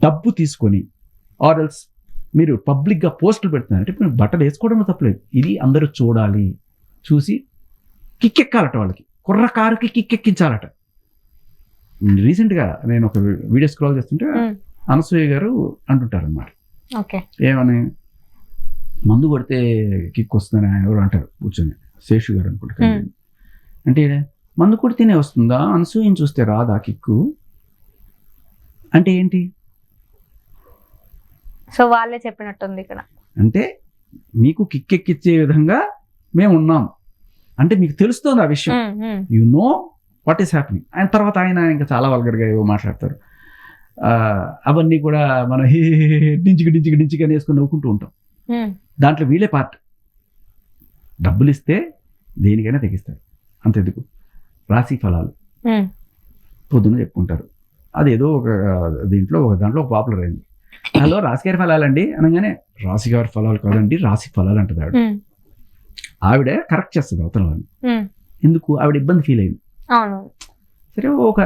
డబ్బు తీసుకొని ఆర్ఎల్స్ మీరు పబ్లిక్గా పోస్టులు పెడుతున్నారంటే మీరు బట్టలు వేసుకోవడంలో తప్పలేదు. ఇది అందరూ చూడాలి, చూసి కిక్కెక్కాలట, వాళ్ళకి కుర్రకారుకి కిక్కెక్కించాలట. రీసెంట్గా నేను ఒక వీడియో స్క్రోల్ చేస్తుంటే అనసూయ గారు అంటుంటారు అన్నమాట, ఏమని మందు కొడితే కిక్ వస్తుందని ఎవరు అంటారు కూర్చొని, శేషు గారు అనుకుంటా. అంటే మందు కొడితేనే వస్తుందా, అనసూయని చూస్తే రాదా కిక్కు అంటే ఏంటి? సో వాళ్ళే చెప్పినట్టుంది ఇక్కడ. అంటే మీకు కిక్ ఎక్కిచ్చే విధంగా మేము ఉన్నాం అంటే మీకు తెలుస్తుంది ఆ విషయం, you know what is happening. ఆయన తర్వాత ఆయన ఇంకా చాలా వల్గర్గా ఏవో మాట్లాడతారు. అవన్నీ కూడా మనం డించికి అని వేసుకొని నవ్వుకుంటూ ఉంటాం. దాంట్లో వీళ్ళే పార్ట్. డబ్బులు ఇస్తే దేనికైనా తెగిస్తారు, అంతెందుకు రాశి ఫలాలు పొద్దున్న చెప్పుకుంటారు. అదేదో ఒక దాంట్లో ఒక పాపులర్ అయింది. హలో రాశిగారి ఫలాలండి అనగానే రాశిగారి ఫలాలు కాదండి రాశి ఫలాలు అంటది ఆవిడ. ఆవిడ కరెక్ట్ చేస్తుంది అవతల వాళ్ళని. ఎందుకు? ఆవిడ ఇబ్బంది ఫీల్ అయింది. సరే ఒక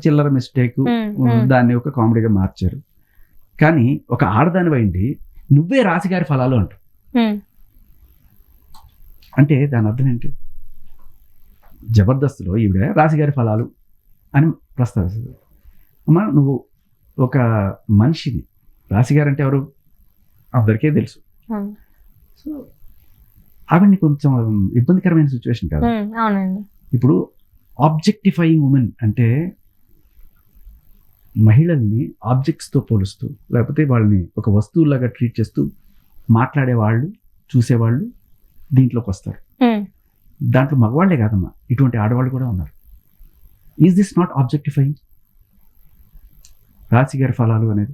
చిల్లర మిస్టేక్, దాన్ని ఒక కామెడీగా మార్చారు. కానీ ఒక ఆడదాని అయింది నువ్వే రాశిగారి ఫలాలు అంటావు అంటే దాని అర్థం ఏంటి? జబర్దస్త్లో ఈవిడ రాశిగారి ఫలాలు అని ప్రస్తావిస్తుంది. అమ్మా నువ్వు ఒక మనిషిని, రాశిగారు అంటే ఎవరు అందరికీ తెలుసు. సో ఆవిడ్ని కొంచెం ఇబ్బందికరమైన సిచ్యువేషన్ కదా. ఇప్పుడు ఆబ్జెక్టిఫైయింగ్ ఉమెన్ అంటే మహిళల్ని ఆబ్జెక్ట్స్తో పోలుస్తూ, లేకపోతే వాళ్ళని ఒక వస్తువులాగా ట్రీట్ చేస్తూ మాట్లాడే వాళ్ళు, చూసేవాళ్ళు దీంట్లోకి వస్తారు. దాంట్లో మగవాళ్లే కాదమ్మా, ఇటువంటి ఆడవాళ్ళు కూడా ఉన్నారు. ఈజ్ దిస్ నాట్ ఆబ్జెక్టిఫైయింగ్ రాశిగారి ఫలాలు అనేది?